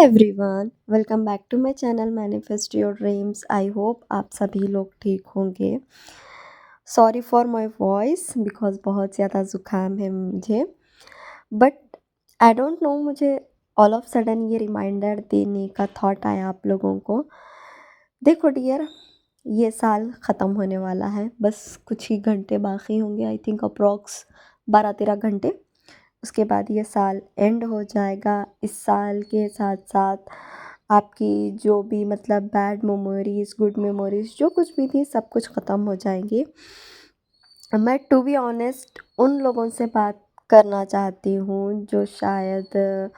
Everyone, welcome back to my channel manifest your dreams. I hope आप सभी लोग ठीक होंगे। Sorry for my voice because बहुत ज़्यादा ज़ुकाम है मुझे। बट आई डोंट नो, मुझे ऑल ऑफ सडन ये रिमाइंडर देने का थॉट आया आप लोगों को। देखो डियर, ये साल ख़त्म होने वाला है, बस कुछ ही घंटे बाकी होंगे। आई थिंक अप्रॉक्स 12-13 घंटे। उसके बाद ये साल एंड हो जाएगा। इस साल के साथ साथ आपकी जो भी मतलब बैड मेमोरीज, गुड मेमोरीज, जो कुछ भी थी सब कुछ ख़त्म हो जाएंगी। मैं टू बी ऑनेस्ट उन लोगों से बात करना चाहती हूँ जो शायद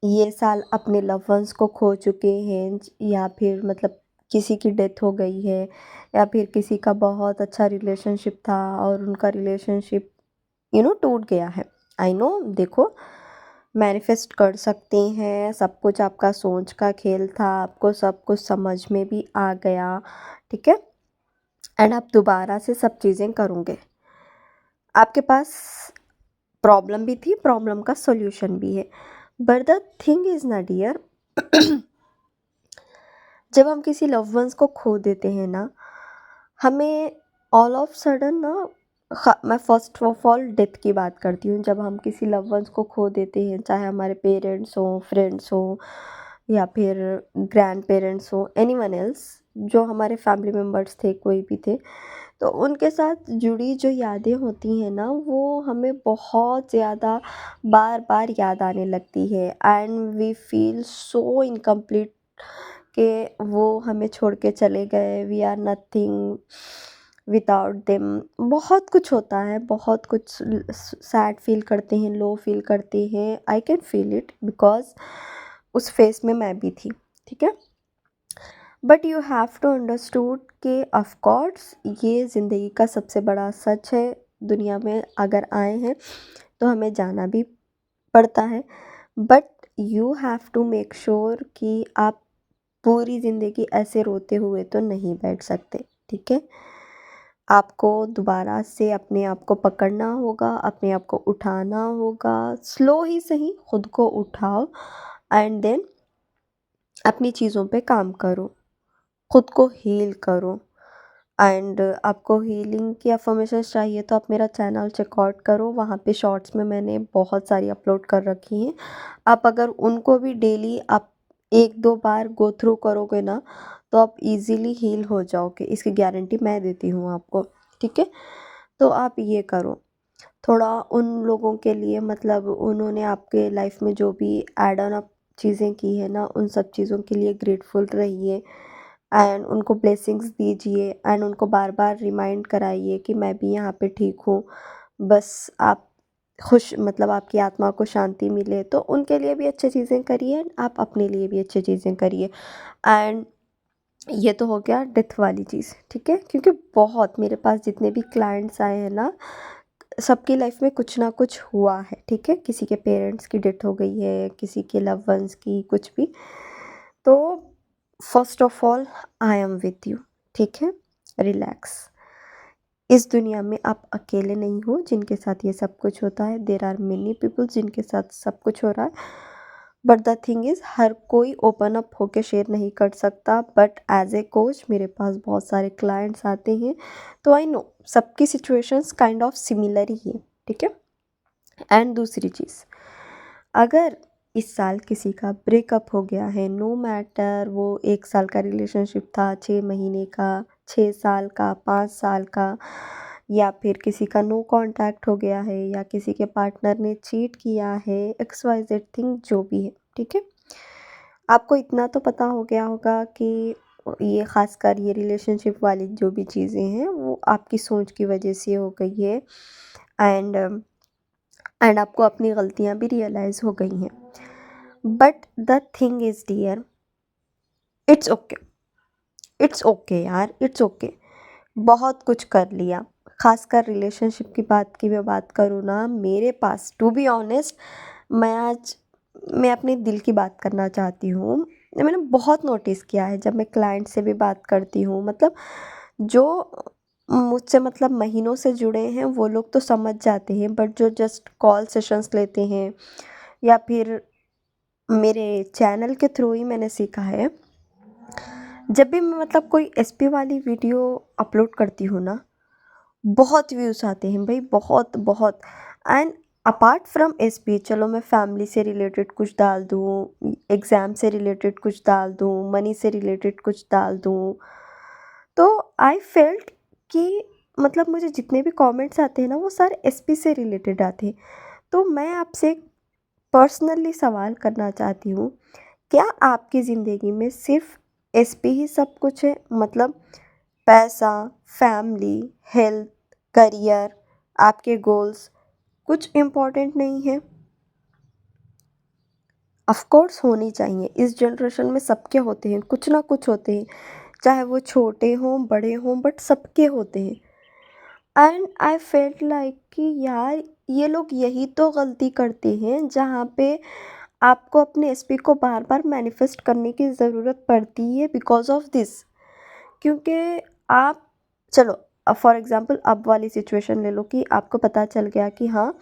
ये साल अपने लव वंस को खो चुके हैं, या फिर मतलब किसी की डेथ हो गई है, या फिर किसी का बहुत अच्छा रिलेशनशिप था और उनका रिलेशनशिप टूट गया है। आई नो, देखो, मैनिफेस्ट कर सकते हैं, सब कुछ आपका सोच का खेल था, आपको सब कुछ समझ में भी आ गया, ठीक है। एंड आप दोबारा से सब चीज़ें करोगे। आपके पास प्रॉब्लम भी थी, प्रॉब्लम का सॉल्यूशन भी है। बट द थिंग इज़ ना डियर, जब हम किसी लव वंस को खो देते हैं ना, हमें ऑल ऑफ सडन ना, मैं फर्स्ट ऑफ ऑल डेथ की बात करती हूँ। जब हम किसी लव वंस को खो देते हैं, चाहे हमारे पेरेंट्स हों, फ्रेंड्स हों, या फिर ग्रैंड पेरेंट्स हों, एनीवन एल्स, जो हमारे फैमिली मेम्बर्स थे, कोई भी थे, तो उनके साथ जुड़ी जो यादें होती हैं ना, वो हमें बहुत ज़्यादा बार बार याद आने लगती है। And we feel so incomplete कि वो हमें छोड़ के चले गए, we are nothing without them. बहुत कुछ होता है, बहुत कुछ सैड फील करते हैं, लो फील करते हैं। I can feel it because उस फेस में मैं भी थी, ठीक है। But you have to understood कि ऑफ कोर्स ये ज़िंदगी का सबसे बड़ा सच है। दुनिया में अगर आए हैं तो हमें जाना भी पड़ता है। But you have to make sure कि आप पूरी ज़िंदगी ऐसे रोते हुए तो नहीं बैठ सकते, ठीक है। आपको दोबारा से अपने आप को पकड़ना होगा, अपने आप को उठाना होगा। स्लो ही सही खुद को उठाओ एंड देन अपनी चीज़ों पे काम करो, खुद को हील करो। एंड आपको हीलिंग की अफर्मेशंस चाहिए तो आप मेरा चैनल चेकआउट करो, वहाँ पे शॉर्ट्स में मैंने बहुत सारी अपलोड कर रखी हैं। आप अगर उनको भी डेली आप 1-2 बार गो थ्रू करोगे ना, तो आप इजीली हील हो जाओगे। इसकी गारंटी मैं देती हूँ आपको, ठीक है। तो आप ये करो, थोड़ा उन लोगों के लिए, मतलब उन्होंने आपके लाइफ में जो भी एड ऑन अप चीज़ें की है ना, उन सब चीज़ों के लिए ग्रेटफुल रहिए एंड उनको ब्लेसिंग्स दीजिए एंड उनको बार बार रिमाइंड कराइए कि मैं भी यहाँ पे ठीक हूँ। बस आप खुश, मतलब आपकी आत्मा को शांति मिले, तो उनके लिए भी अच्छी चीज़ें करिए, आप अपने लिए भी अच्छी चीज़ें करिए। एंड ये तो हो गया डेथ वाली चीज़, ठीक है। क्योंकि बहुत मेरे पास जितने भी क्लाइंट्स आए हैं ना, सबकी लाइफ में कुछ ना कुछ हुआ है, ठीक है। किसी के पेरेंट्स की डेथ हो गई है, किसी के लव वंस की, कुछ भी। तो first of all I am with you, ठीक है। रिलैक्स। इस दुनिया में आप अकेले नहीं हो जिनके साथ ये सब कुछ होता है। देर आर मेनी पीपल जिनके साथ सब कुछ हो रहा है। बट द थिंग इज़, हर कोई ओपन अप होके शेयर नहीं कर सकता। बट एज ए कोच मेरे पास बहुत सारे क्लाइंट्स आते हैं, तो आई नो सबकी सिचुएशंस काइंड ऑफ सिमिलर ही है, ठीक है। एंड दूसरी चीज़, अगर इस साल किसी का ब्रेकअप हो गया है, नो मैटर वो 1 साल का रिलेशनशिप था, 6 महीने का, 6 साल का, 5 साल का, या फिर किसी का नो कांटेक्ट हो गया है, या किसी के पार्टनर ने चीट किया है, एक्स वाई जेड थिंग जो भी है, ठीक है। आपको इतना तो पता हो गया होगा कि ये ख़ासकर ये रिलेशनशिप वाली जो भी चीज़ें हैं वो आपकी सोच की वजह से हो गई है। एंड आपको अपनी गलतियाँ भी रियलाइज़ हो गई हैं। But the thing is dear, it's okay, it's okay यार, इट्स ओके। बहुत कुछ कर लिया। खासकर रिलेशनशिप की बात की मैं बात करूँ ना, मेरे पास टू बी ऑनेस्ट, मैं अपने दिल की बात करना चाहती हूँ। मैंने बहुत नोटिस किया है जब मैं क्लाइंट से भी बात करती हूँ, मतलब जो मुझसे मतलब महीनों से जुड़े हैं वो लोग तो समझ जाते हैं, बट जो जस्ट कॉल सेशंस लेते हैं या फिर मेरे चैनल के थ्रू ही मैंने सीखा है। जब भी मैं मतलब कोई एसपी वाली वीडियो अपलोड करती हूँ ना, बहुत व्यूज़ आते हैं भाई, बहुत बहुत। एंड अपार्ट फ्रॉम एसपी, चलो मैं फैमिली से रिलेटेड कुछ डाल दूँ, एग्ज़ाम से रिलेटेड कुछ डाल दूँ, मनी से रिलेटेड कुछ डाल दूँ, तो आई फेल्ट कि मतलब मुझे जितने भी कमेंट्स आते हैं ना, वो सारे एसपी से रिलेटेड आते हैं। तो मैं आपसे पर्सनली सवाल करना चाहती हूँ, क्या आपकी ज़िंदगी में सिर्फ एसपी ही सब कुछ है? मतलब पैसा, फैमिली, हेल्थ, करियर, आपके गोल्स कुछ इम्पोर्टेंट नहीं है? ऑफ कोर्स होनी चाहिए, इस जनरेशन में सबके होते हैं, कुछ ना कुछ होते हैं, चाहे वो छोटे हों बड़े हों, बट सबके होते हैं। एंड आई फेल्ट लाइक कि यार, ये लोग यही तो गलती करते हैं जहाँ पे आपको अपने एसपी को बार बार मैनिफेस्ट करने की ज़रूरत पड़ती है बिकॉज ऑफ दिस। क्योंकि आप, चलो फॉर एग्जांपल अब वाली सिचुएशन ले लो कि आपको पता चल गया कि हाँ,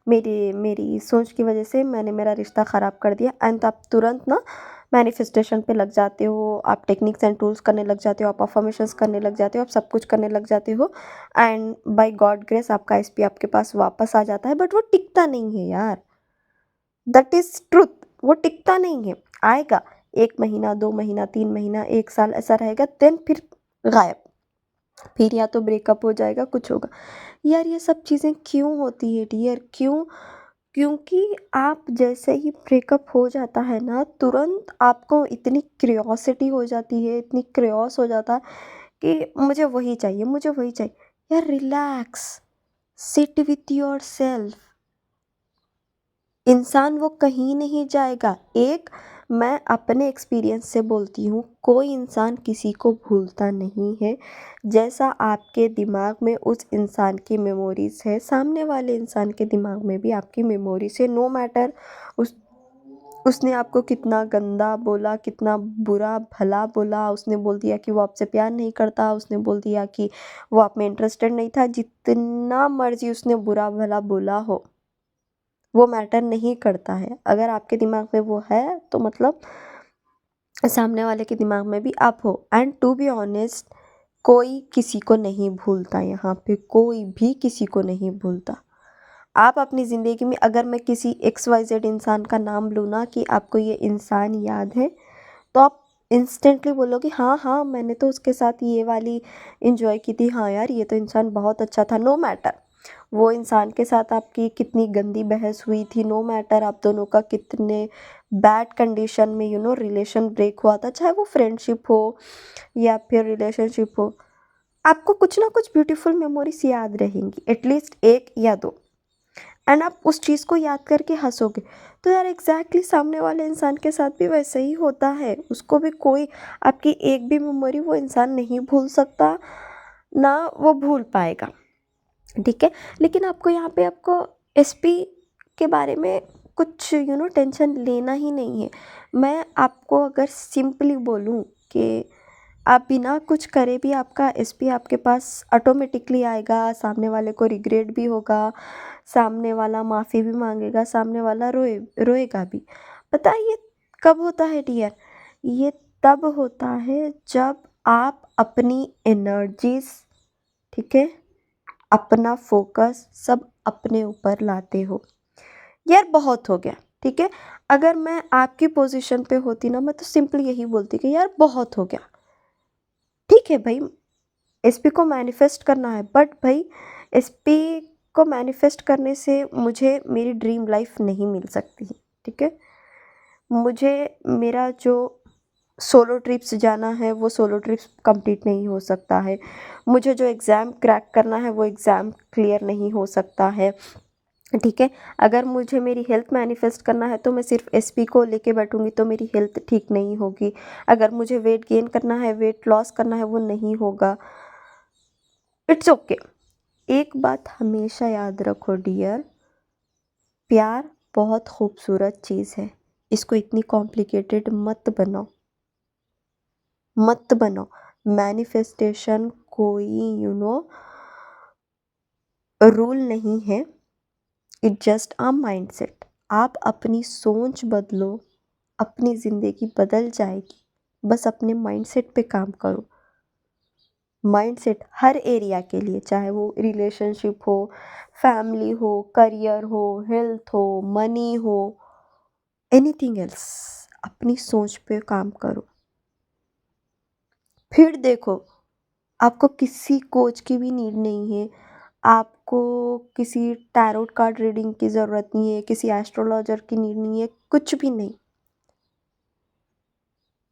मेरी मेरी सोच की वजह से मैंने मेरा रिश्ता ख़राब कर दिया, एंड आप तुरंत ना मैनिफेस्टेशन पे लग जाते हो, आप टेक्निक्स एंड टूल्स करने लग जाते हो, आप अफर्मेशंस करने लग जाते हो, आप सब कुछ करने लग जाते हो, एंड बाय गॉड ग्रेस आपका एसपी आपके पास वापस आ जाता है, बट वो टिकता नहीं है यार। दैट इज़ ट्रुथ, वो टिकता नहीं है। आएगा 1 महीना, 2 महीना, 3 महीना, 1 साल ऐसा रहेगा, देन फिर गायब। फिर या तो ब्रेकअप हो जाएगा, कुछ होगा। यार ये सब चीज़ें क्यों होती है डियर, क्यों? क्योंकि आप जैसे ही ब्रेकअप हो जाता है ना, तुरंत आपको इतनी क्यूरियोसिटी हो जाती है, इतनी क्यूरियस हो जाता है कि मुझे वही चाहिए, मुझे वही चाहिए। यार relax, sit with your self. इंसान वो कहीं नहीं जाएगा। एक, मैं अपने एक्सपीरियंस से बोलती हूँ, कोई इंसान किसी को भूलता नहीं है। जैसा आपके दिमाग में उस इंसान की मेमोरीज है, सामने वाले इंसान के दिमाग में भी आपकी मेमोरीज है। नो मैटर उस उसने आपको कितना गंदा बोला, कितना बुरा भला बोला, उसने बोल दिया कि वो आपसे प्यार नहीं करता, उसने बोल दिया कि वो आप में इंटरेस्टेड नहीं था, जितना मर्जी उसने बुरा भला बोला हो, वो मैटर नहीं करता है। अगर आपके दिमाग में वो है तो मतलब सामने वाले के दिमाग में भी आप हो। एंड टू बी ऑनेस्ट, कोई किसी को नहीं भूलता, यहाँ पे कोई भी किसी को नहीं भूलता। आप अपनी ज़िंदगी में अगर मैं किसी XYZ इंसान का नाम लूँ ना कि आपको ये इंसान याद है, तो आप इंस्टेंटली बोलोगे हाँ हाँ, मैंने तो उसके साथ ये वाली इंजॉय की थी, हाँ यार ये तो इंसान बहुत अच्छा था। नो मैटर वो इंसान के साथ आपकी कितनी गंदी बहस हुई थी, नो मैटर आप दोनों का कितने बैड कंडीशन में रिलेशन ब्रेक हुआ था, चाहे वो फ्रेंडशिप हो या फिर रिलेशनशिप हो, आपको कुछ ना कुछ ब्यूटीफुल मेमोरीज याद रहेंगी, एटलीस्ट एक या दो। एंड आप उस चीज़ को याद करके हंसोगे। तो यार एग्जैक्टली सामने वाले इंसान के साथ भी वैसे ही होता है, उसको भी कोई आपकी एक भी मेमोरी वो इंसान नहीं भूल सकता, ना वो भूल पाएगा। ठीक है, लेकिन आपको यहाँ पे आपको एसपी के बारे में कुछ टेंशन लेना ही नहीं है। मैं आपको अगर सिंपली बोलूँ कि आप बिना कुछ करे भी आपका एसपी आपके पास ऑटोमेटिकली आएगा, सामने वाले को रिग्रेट भी होगा, सामने वाला माफ़ी भी मांगेगा, सामने वाला रोएगा भी। पता है ये कब होता है डियर? ये तब होता है जब आप अपनी एनर्जीज, ठीक है, अपना फोकस सब अपने ऊपर लाते हो। यार बहुत हो गया, ठीक है। अगर मैं आपकी पोजीशन पे होती ना, मैं तो सिंपली यही बोलती कि यार बहुत हो गया। ठीक है भाई, एसपी को मैनिफेस्ट करना है, बट भाई एसपी को मैनिफेस्ट करने से मुझे मेरी ड्रीम लाइफ नहीं मिल सकती। ठीक है, मुझे मेरा जो सोलो ट्रिप्स जाना है वो सोलो ट्रिप्स कंप्लीट नहीं हो सकता है, मुझे जो एग्ज़ाम क्रैक करना है वो एग्ज़ाम क्लियर नहीं हो सकता है। ठीक है, अगर मुझे मेरी हेल्थ मैनिफेस्ट करना है तो मैं सिर्फ एसपी को लेके बैठूंगी तो मेरी हेल्थ ठीक नहीं होगी। अगर मुझे वेट गेन करना है, वेट लॉस करना है, वो नहीं होगा। It's okay. एक बात हमेशा याद रखो डियर, प्यार बहुत खूबसूरत चीज़ है, इसको इतनी कॉम्प्लिकेटेड मत बनाओ, मत बनाओ। मैनिफेस्टेशन कोई रूल नहीं है, इट जस्ट अ माइंडसेट। आप अपनी सोच बदलो, अपनी ज़िंदगी बदल जाएगी। बस अपने माइंडसेट पे काम करो। माइंडसेट हर एरिया के लिए, चाहे वो रिलेशनशिप हो, फैमिली हो, करियर हो, हेल्थ हो, मनी हो, एनीथिंग एल्स, अपनी सोच पे काम करो। फिर देखो, आपको किसी कोच की भी नीड नहीं है, आपको किसी टैरोट कार्ड रीडिंग की ज़रूरत नहीं है, किसी एस्ट्रोलॉजर की नीड नहीं है, कुछ भी नहीं।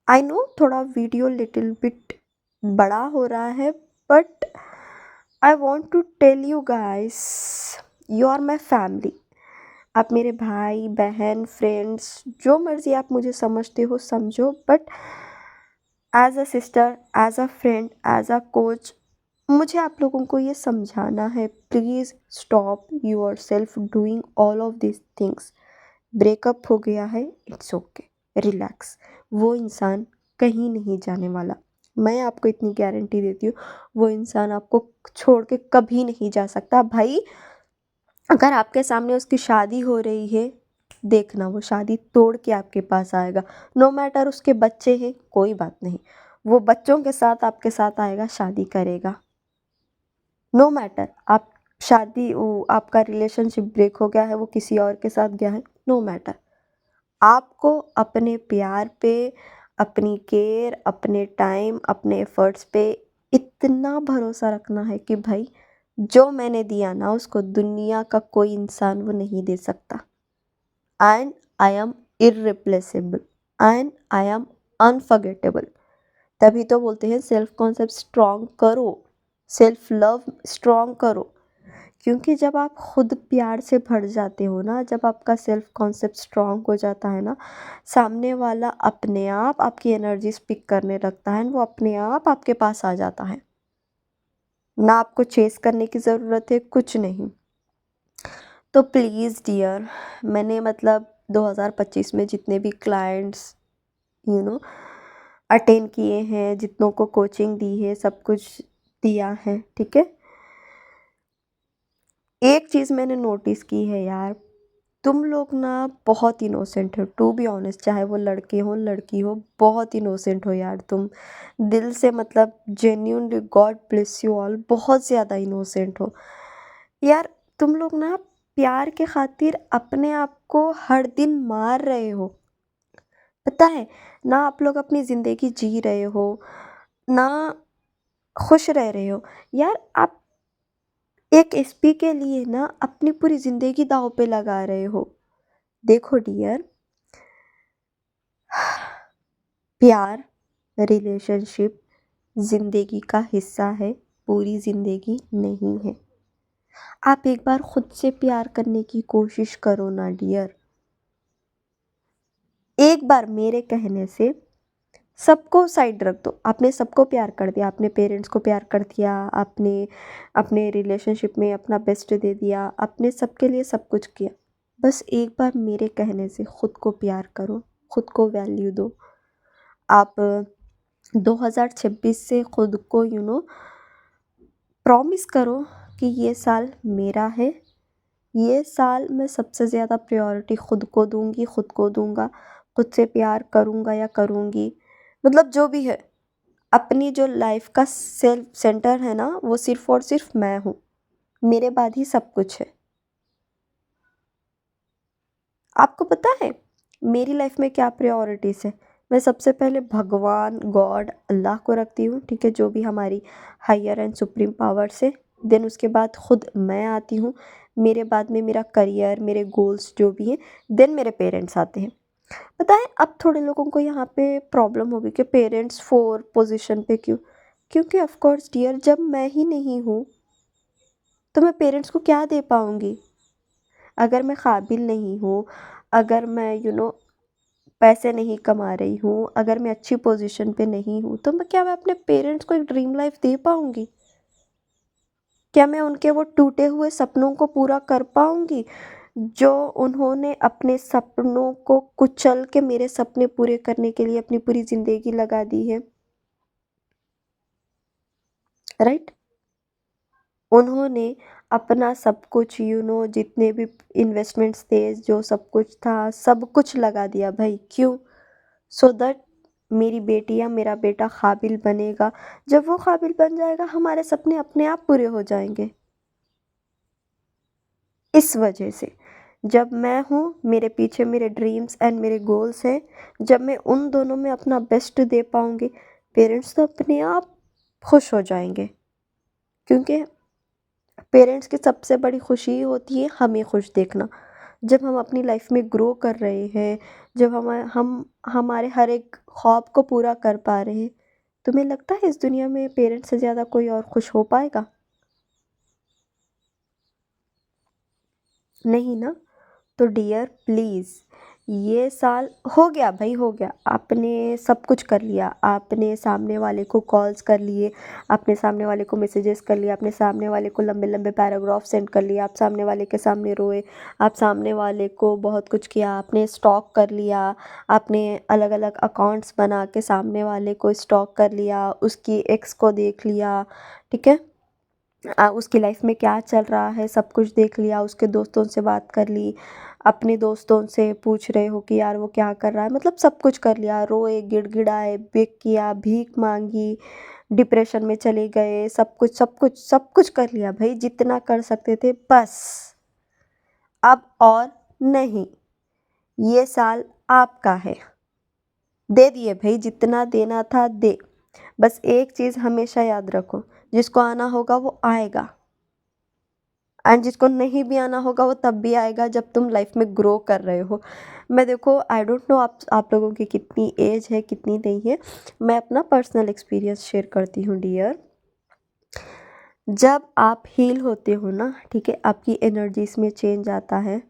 आई नो थोड़ा वीडियो लिटिल बिट बड़ा हो रहा है, but I want to tell you guys, you are my family. आप मेरे भाई बहन फ्रेंड्स जो मर्ज़ी आप मुझे समझते हो समझो, but as a sister, as a friend, as a coach, मुझे आप लोगों को ये समझाना है, please stop yourself doing all of this things. Breakup हो गया है, इट्स ओके, रिलैक्स। वो इंसान कहीं नहीं जाने वाला। मैं आपको इतनी गारंटी देती हूँ, वो इंसान आपको छोड़ के कभी नहीं जा सकता भाई। अगर आपके सामने उसकी शादी हो रही है, देखना वो शादी तोड़ के आपके पास आएगा। नो मैटर उसके बच्चे हैं, कोई बात नहीं, वो बच्चों के साथ आपके साथ आएगा, शादी करेगा। नो मैटर आप शादी आपका रिलेशनशिप ब्रेक हो गया है, वो किसी और के साथ गया है, नो मैटर। आपको अपने प्यार पे, अपनी केयर, अपने टाइम, अपने एफर्ट्स पे इतना भरोसा रखना है कि भाई जो मैंने दिया ना उसको दुनिया का कोई इंसान वो नहीं दे सकता। And I am irreplaceable and I am unforgettable. तभी तो बोलते हैं सेल्फ कॉन्सेप्ट स्ट्रॉन्ग करो, सेल्फ लव स्ट्रॉन्ग करो। क्योंकि जब आप खुद प्यार से भर जाते हो ना, जब आपका सेल्फ कॉन्सेप्ट स्ट्रॉन्ग हो जाता है ना, सामने वाला अपने आप आपकी एनर्जी पिक करने लगता है, वो अपने आप आपके पास आ जाता है। ना आपको चेस करने की ज़रूरत है, कुछ नहीं। तो प्लीज़ डियर, मैंने मतलब 2025 में जितने भी क्लाइंट्स यू नो अटेंड किए हैं, जितनों को कोचिंग दी है, सब कुछ दिया है, ठीक है। एक चीज़ मैंने नोटिस की है यार, तुम लोग ना बहुत इनोसेंट हो, टू बी ऑनेस्ट, चाहे वो लड़के हो लड़की हो, बहुत इनोसेंट हो यार तुम, दिल से, मतलब genuinely God bless you all, बहुत ज़्यादा इनोसेंट हो यार। तुम लोग ना प्यार के खातिर अपने आप को हर दिन मार रहे हो, पता है ना। आप लोग अपनी ज़िंदगी जी रहे हो ना, खुश रह रहे हो यार। आप एक एसपी के लिए ना अपनी पूरी ज़िंदगी दांव पे लगा रहे हो। देखो डियर, प्यार, रिलेशनशिप ज़िंदगी का हिस्सा है, पूरी ज़िंदगी नहीं है। आप एक बार खुद से प्यार करने की कोशिश करो ना डियर। एक बार मेरे कहने से सबको साइड रख दो। आपने सबको प्यार कर दिया, आपने पेरेंट्स को प्यार कर दिया, आपने अपने रिलेशनशिप में अपना बेस्ट दे दिया, आपने सबके लिए सब कुछ किया। बस एक बार मेरे कहने से खुद को प्यार करो, खुद को वैल्यू दो। आप 2026 से खुद को प्रॉमिस करो कि ये साल मेरा है, ये साल मैं सबसे ज़्यादा प्रायोरिटी खुद को दूंगी, खुद को दूंगा, खुद से प्यार करूंगा या करूंगी, मतलब जो भी है। अपनी जो लाइफ का सेल्फ सेंटर है ना, वो सिर्फ और सिर्फ मैं हूँ, मेरे बाद ही सब कुछ है। आपको पता है मेरी लाइफ में क्या प्रायोरिटीज़ है? मैं सबसे पहले भगवान गॉड अल्लाह को रखती हूँ, ठीक है, जो भी हमारी हायर एंड सुप्रीम पावर्स है। देन उसके बाद खुद मैं आती हूँ, मेरे बाद में मेरा करियर, मेरे गोल्स जो भी हैं, देन मेरे पेरेंट्स आते हैं। पता है अब थोड़े लोगों को यहाँ पे प्रॉब्लम होगी कि पेरेंट्स फोर पोजीशन पे क्यों? क्योंकि ऑफ कोर्स डियर, जब मैं ही नहीं हूँ तो मैं पेरेंट्स को क्या दे पाऊँगी? अगर मैं काबिल नहीं हूँ, अगर मैं पैसे नहीं कमा रही हूँ, अगर मैं अच्छी पोजीशन पे नहीं हूँ, तो मैं अपने पेरेंट्स को एक ड्रीम लाइफ दे पाऊँगी? क्या मैं उनके वो टूटे हुए सपनों को पूरा कर पाऊँगी, जो उन्होंने अपने सपनों को कुचल के मेरे सपने पूरे करने के लिए अपनी पूरी ज़िंदगी लगा दी है, राइट? उन्होंने अपना सब कुछ जितने भी इन्वेस्टमेंट्स थे, जो सब कुछ था, सब कुछ लगा दिया भाई, क्यों? सो दैट मेरी बेटी या मेरा बेटा काबिल बनेगा। जब वो काबिल बन जाएगा हमारे सपने अपने आप पूरे हो जाएंगे। इस वजह से जब मैं हूँ, मेरे पीछे मेरे ड्रीम्स एंड मेरे गोल्स हैं, जब मैं उन दोनों में अपना बेस्ट दे पाऊँगी, पेरेंट्स तो अपने आप खुश हो जाएंगे। क्योंकि पेरेंट्स की सबसे बड़ी खुशी होती है हमें खुश देखना। जब हम अपनी लाइफ में ग्रो कर रहे हैं, जब हम हमारे हर एक ख्वाब को पूरा कर पा रहे हैं, तुम्हें लगता है इस दुनिया में पेरेंट्स से ज़्यादा कोई और खुश हो पाएगा? नहीं ना। तो डियर प्लीज़, ये साल हो गया भाई, हो गया। आपने सब कुछ कर लिया, आपने सामने वाले को कॉल्स कर लिए, आपने सामने वाले को मैसेजेस कर लिया, आपने सामने वाले को लंबे लंबे पैराग्राफ सेंड कर लिया, आप सामने वाले के सामने रोए, आप सामने वाले को बहुत कुछ किया, आपने स्टॉक कर लिया, आपने अलग अलग अकाउंट्स बना के सामने वाले को स्टॉक कर लिया, उसकी एक्स को देख लिया, ठीक है। उसकी लाइफ में क्या चल रहा है सब कुछ देख लिया, उसके दोस्तों से बात कर ली, अपने दोस्तों से पूछ रहे हो कि यार वो क्या कर रहा है, मतलब सब कुछ कर लिया, रोए, गिड़गिड़ाए, बेक किया, भीख मांगी, डिप्रेशन में चले गए, सब कुछ सब कुछ सब कुछ कर लिया भाई, जितना कर सकते थे बस। अब और नहीं, ये साल आपका है। दे दिए भाई, जितना देना था दे। बस एक चीज़ हमेशा याद रखो, जिसको आना होगा वो आएगा, एंड जिसको नहीं भी आना होगा वो तब भी आएगा जब तुम लाइफ में ग्रो कर रहे हो। मैं देखो, आई डोंट नो आप लोगों की कितनी एज है कितनी नहीं है। मैं अपना पर्सनल एक्सपीरियंस शेयर करती हूँ डियर। जब आप हील होते हो ना, ठीक है, आपकी एनर्जीज में चेंज आता है,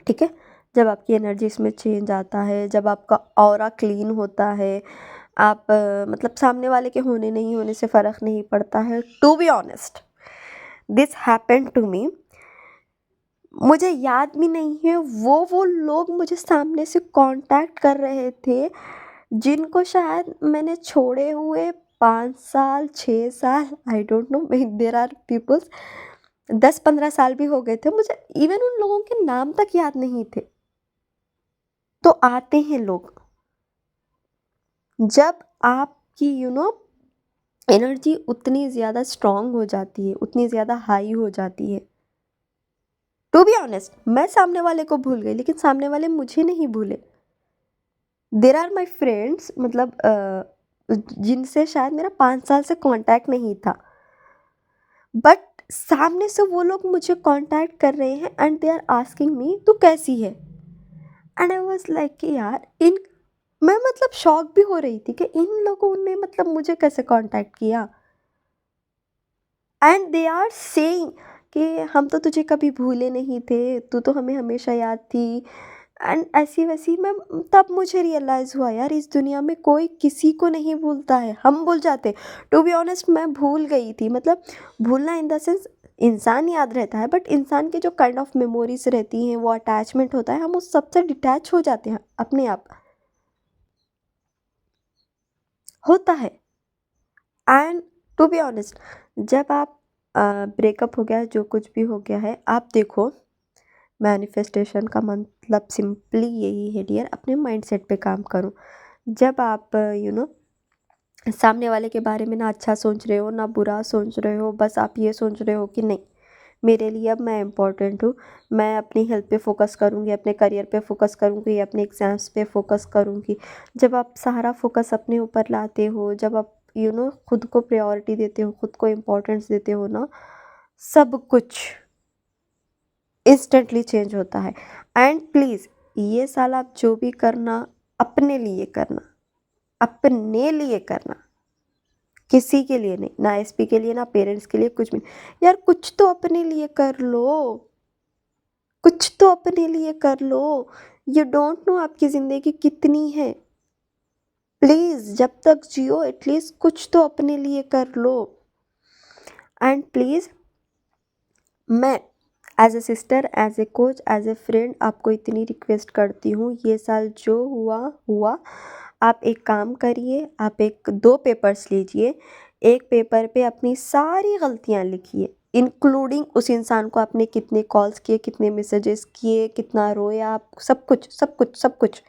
ठीक है। जब आपकी एनर्जीज में चेंज आता है, जब आपका ऑरा क्लीन होता है, आप मतलब सामने वाले के होने नहीं होने से फ़र्क नहीं पड़ता है। To be honest, this happened to me. मुझे याद भी नहीं है वो लोग मुझे सामने से कांटेक्ट कर रहे थे, जिनको शायद मैंने छोड़े हुए 5 साल 6 साल, I don't know, there are peoples 10-15 साल भी हो गए थे, मुझे इवन उन लोगों के नाम तक याद नहीं थे। तो आते हैं लोग, जब आपकी एनर्जी उतनी ज़्यादा स्ट्रांग हो जाती है, उतनी ज़्यादा हाई हो जाती है। टू बी ऑनेस्ट, मैं सामने वाले को भूल गई, लेकिन सामने वाले मुझे नहीं भूले। देर आर माई फ्रेंड्स, मतलब जिनसे शायद मेरा 5 साल से कांटेक्ट नहीं था, बट सामने से वो लोग मुझे कांटेक्ट कर रहे हैं and they are asking me तू कैसी है। एंड आई वाज लाइक कि यार इन मैं मतलब शॉक भी हो रही थी कि इन लोगों ने मतलब मुझे कैसे कांटेक्ट किया, एंड दे आर सेइंग कि हम तो तुझे कभी भूले नहीं थे, तू तो हमें हमेशा याद थी। एंड ऐसी वैसी मैं, तब मुझे रियलाइज़ हुआ यार इस दुनिया में कोई किसी को नहीं भूलता है, हम भूल जाते। टू बी ऑनेस्ट, मैं भूल गई थी, मतलब भूलना इन द सेंस, इंसान याद रहता है बट इंसान की जो काइंड ऑफ मेमोरीज रहती हैं, वो अटैचमेंट होता है, हम उस सबसे डिटैच हो जाते हैं अपने आप, होता है। एंड टू बी ऑनेस्ट, जब आप ब्रेकअप हो गया है, जो कुछ भी हो गया है, आप देखो, मैनिफेस्टेशन का मतलब सिंपली यही है डियर, अपने माइंडसेट पे काम करो। जब आप सामने वाले के बारे में ना अच्छा सोच रहे हो ना बुरा सोच रहे हो, बस आप ये सोच रहे हो कि नहीं, मेरे लिए अब मैं इम्पोर्टेंट हूँ, मैं अपनी हेल्थ पे फोकस करूँगी, अपने करियर पे फोकस करूँगी, अपने एग्ज़ाम्स पे फोकस करूँगी। जब आप सारा फोकस अपने ऊपर लाते हो, जब आप खुद को प्रायोरिटी देते हो, खुद को इम्पोर्टेंस देते हो ना, सब कुछ इंस्टेंटली चेंज होता है। एंड प्लीज़, ये साल आप जो भी करना, अपने लिए करना, अपने लिए करना, किसी के लिए नहीं, ना एसपी के लिए, ना पेरेंट्स के लिए, कुछ भी नहीं। यार कुछ तो अपने लिए कर लो, कुछ तो अपने लिए कर लो। यू डोंट नो आपकी ज़िंदगी कितनी है। प्लीज़ जब तक जियो एटलीस्ट कुछ तो अपने लिए कर लो। एंड प्लीज़, मैं as a sister, as a coach, as a friend आपको इतनी रिक्वेस्ट करती हूँ, ये साल जो हुआ हुआ। आप एक काम करिए, आप एक 2 पेपर्स लीजिए, एक पेपर पे अपनी सारी गलतियाँ लिखिए, इंक्लूडिंग उस इंसान को आपने कितने कॉल्स किए, कितने मैसेजेस किए, कितना रोया आप, सब कुछ सब कुछ सब कुछ।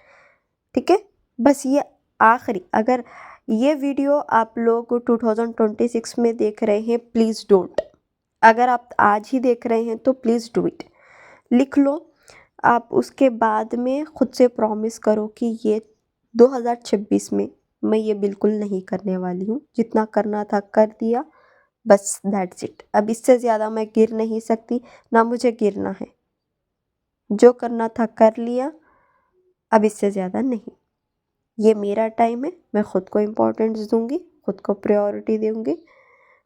ठीक है। बस ये आखिरी, अगर ये वीडियो आप लोग 2026 में देख रहे हैं, प्लीज़ डोंट। अगर आप आज ही देख रहे हैं तो प्लीज़ डू इट, लिख लो। आप उसके बाद में खुद से प्रॉमिस करो कि ये 2026 में मैं ये बिल्कुल नहीं करने वाली हूँ। जितना करना था कर दिया, बस दैट्स इट। अब इससे ज़्यादा मैं गिर नहीं सकती, ना मुझे गिरना है। जो करना था कर लिया, अब इससे ज़्यादा नहीं। ये मेरा टाइम है, मैं खुद को इम्पोर्टेंस दूंगी, खुद को प्रायोरिटी दूंगी,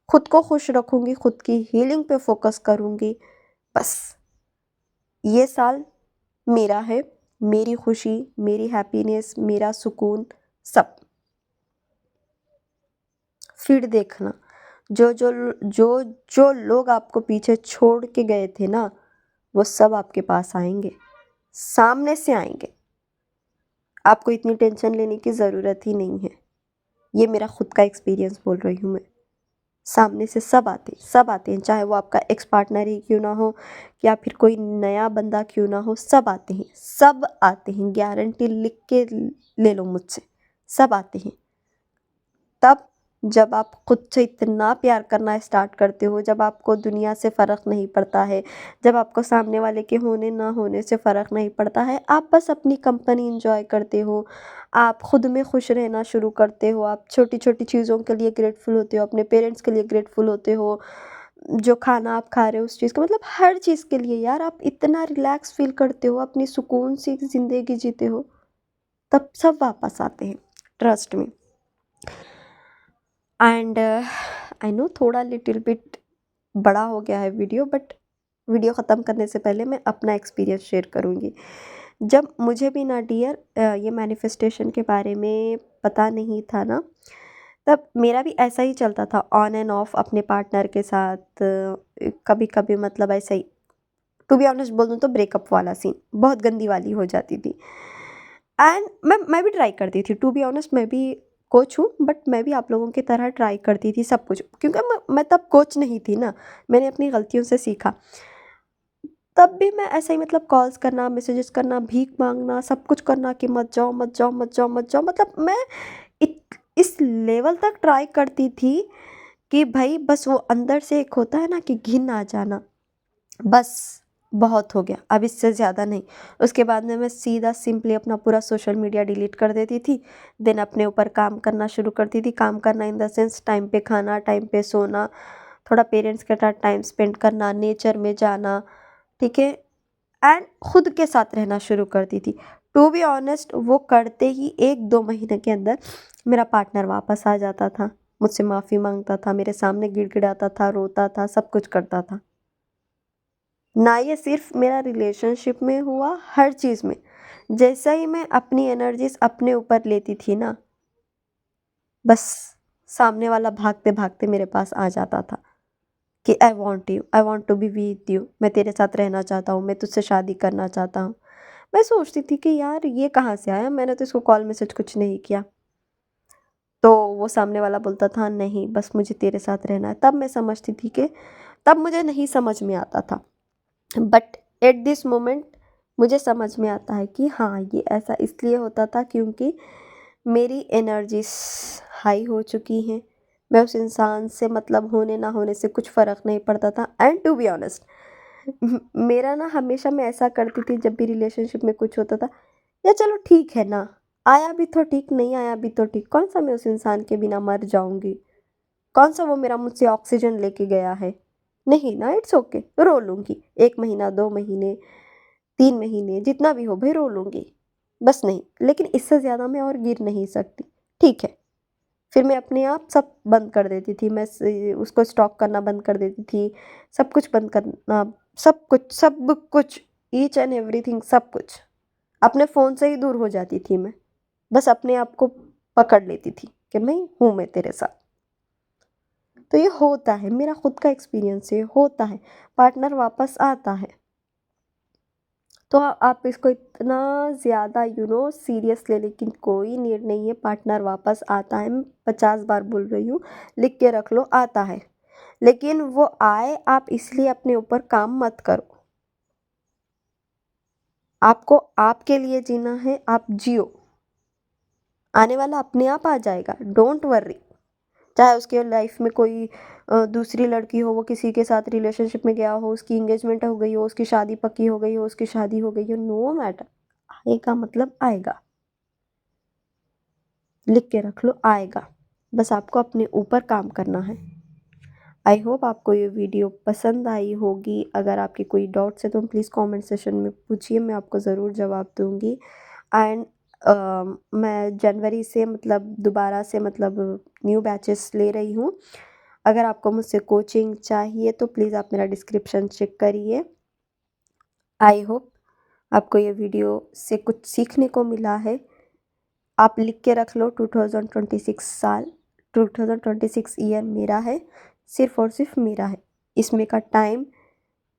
खुद को खुश रखूंगी, खुद की हीलिंग पे फोकस करूंगी। बस ये साल मेरा है, मेरी खुशी, मेरी हैप्पीनेस, मेरा सुकून, सब। फिर देखना, जो जो जो जो लोग आपको पीछे छोड़ के गए थे ना, वो सब आपके पास आएंगे, सामने से आएंगे। आपको इतनी टेंशन लेने की ज़रूरत ही नहीं है। ये मेरा खुद का एक्सपीरियंस बोल रही हूँ मैं। सामने से सब आते हैं, चाहे वो आपका एक्स पार्टनर ही क्यों ना हो, या फिर कोई नया बंदा क्यों ना हो, सब आते हैं, सब आते हैं। गारंटी लिख के ले लो मुझसे, सब आते हैं। तब जब आप खुद से इतना प्यार करना स्टार्ट करते हो, जब आपको दुनिया से फ़र्क नहीं पड़ता है, जब आपको सामने वाले के होने ना होने से फ़र्क नहीं पड़ता है, आप बस अपनी कंपनी इंजॉय करते हो, आप खुद में खुश रहना शुरू करते हो, आप छोटी छोटी चीज़ों के लिए ग्रेटफुल होते हो, अपने पेरेंट्स के लिए ग्रेटफुल होते हो, जो खाना आप खा रहे हो उस चीज़ का, मतलब हर चीज़ के लिए यार आप इतना रिलैक्स फील करते हो, अपनी सुकून सी ज़िंदगी जीते हो, तब सब वापस आते हैं, trust me. And I know थोड़ा लिटिल बिट बड़ा हो गया है वीडियो, बट वीडियो ख़त्म करने से पहले मैं अपना एक्सपीरियंस शेयर करूँगी। जब मुझे भी ना डियर ये मैनिफेस्टेशन के बारे में पता नहीं था ना, तब मेरा भी ऐसा ही चलता था, ऑन एंड ऑफ अपने पार्टनर के साथ। कभी कभी मतलब ऐसा ही, टू बी ऑनेस्ट बोलूँ तो ब्रेकअप वाला सीन बहुत गंदी वाली हो जाती थी। एंड मैं भी ट्राई करती थी, टू बी ऑनेस्ट मैं भी कोच हूँ, बट मैं भी आप लोगों की तरह ट्राई करती थी सब कुछ, क्योंकि मैं तब कोच नहीं थी ना, मैंने अपनी गलतियों से सीखा। तब भी मैं ऐसा ही मतलब कॉल्स करना, मैसेजेस करना, भीख मांगना, सब कुछ करना कि मत जाओ मत जाओ मत जाओ मत जाओ, मतलब मैं इस लेवल तक ट्राई करती थी कि भाई बस वो अंदर से एक होता है ना कि घिन आ जाना, बस बहुत हो गया, अब इससे ज़्यादा नहीं। उसके बाद में मैं सीधा सिंपली अपना पूरा सोशल मीडिया डिलीट कर देती थी, देन अपने ऊपर काम करना शुरू करती थी। काम करना इन द सेंस टाइम पे खाना, टाइम पे सोना, थोड़ा पेरेंट्स के साथ टाइम स्पेंड करना, नेचर में जाना, ठीक है, एंड खुद के साथ रहना शुरू करती थी। टू बी ऑनेस्ट वो करते ही 1-2 महीने के अंदर मेरा पार्टनर वापस आ जाता था, मुझसे माफ़ी मांगता था, मेरे सामने गिड़गिड़ाता था, रोता था, सब कुछ करता था। ना ये सिर्फ मेरा रिलेशनशिप में हुआ, हर चीज़ में। जैसा ही मैं अपनी एनर्जीज अपने ऊपर लेती थी ना, बस सामने वाला भागते भागते मेरे पास आ जाता था कि I want you, I want to be with you, मैं तेरे साथ रहना चाहता हूँ, मैं तुझसे शादी करना चाहता हूँ। मैं सोचती थी कि यार ये कहाँ से आया, मैंने तो इसको कॉल मैसेज कुछ नहीं किया। तो वो सामने वाला बोलता था नहीं बस मुझे तेरे साथ रहना है। तब मैं समझती थी कि, तब मुझे नहीं समझ में आता था, बट एट दिस मोमेंट मुझे समझ में आता है कि हाँ ये ऐसा इसलिए होता था क्योंकि मेरी एनर्जीज हाई हो चुकी हैं। मैं उस इंसान से मतलब होने ना होने से कुछ फ़र्क नहीं पड़ता था। एंड टू बी ऑनेस्ट मेरा ना हमेशा मैं ऐसा करती थी, जब भी रिलेशनशिप में कुछ होता था, या चलो ठीक है ना, आया भी तो ठीक, नहीं आया भी तो ठीक, कौन सा मैं उस इंसान के बिना मर जाऊंगी, कौन सा वो मेरा मुझसे ऑक्सीजन लेके गया है, नहीं ना, इट्स ओके, रो लूंगी 1 महीना, 2 महीने, 3 महीने, जितना भी हो भाई रो लूंगी, बस नहीं, लेकिन इससे ज़्यादा मैं और गिर नहीं सकती। ठीक है, फिर मैं अपने आप सब बंद कर देती थी, मैं उसको स्टॉक करना बंद कर देती थी, सब कुछ बंद करना, सब कुछ, ईच एंड एवरीथिंग, सब कुछ अपने फ़ोन से ही दूर हो जाती थी मैं, बस अपने आप को पकड़ लेती थी कि मैं तेरे साथ। तो ये होता है, मेरा खुद का एक्सपीरियंस है, होता है, पार्टनर वापस आता है। तो आप इसको इतना ज़्यादा सीरियस लेने की कोई नीड नहीं है। पार्टनर वापस आता है, मैं 50 बार बोल रही हूँ, लिख के रख लो, आता है। लेकिन वो आए, आप इसलिए अपने ऊपर काम मत करो। आपको आपके लिए जीना है, आप जियो। आने वाला अपने आप आ जाएगा, डोंट वर्री। चाहे उसके लाइफ में कोई दूसरी लड़की हो, वो किसी के साथ रिलेशनशिप में गया हो, उसकी एंगेजमेंट हो गई हो, उसकी शादी पक्की हो गई हो, उसकी शादी हो गई हो, नो मैटर, आएगा मतलब आएगा। लिख के रख लो, आएगा। बस आपको अपने ऊपर काम करना है। आई होप आपको ये वीडियो पसंद आई होगी। अगर आपके कोई डाउट्स है तो प्लीज़ कमेंट सेशन में पूछिए, मैं आपको ज़रूर जवाब दूँगी। एंड मैं जनवरी से मतलब दोबारा से मतलब न्यू बैचेस ले रही हूँ। अगर आपको मुझसे कोचिंग चाहिए तो प्लीज़ आप मेरा डिस्क्रिप्शन चेक करिए। आई होप आपको ये वीडियो से कुछ सीखने को मिला है। आप लिख के रख लो 2026 साल, 2026 ईयर मेरा है, सिर्फ़ और सिर्फ़ मेरा है। इसमें का टाइम,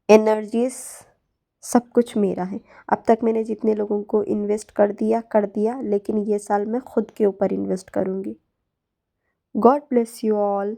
एनर्जीज़ सब कुछ मेरा है। अब तक मैंने जितने लोगों को इन्वेस्ट कर दिया, लेकिन ये साल मैं खुद के ऊपर इन्वेस्ट करूँगी। God bless you all.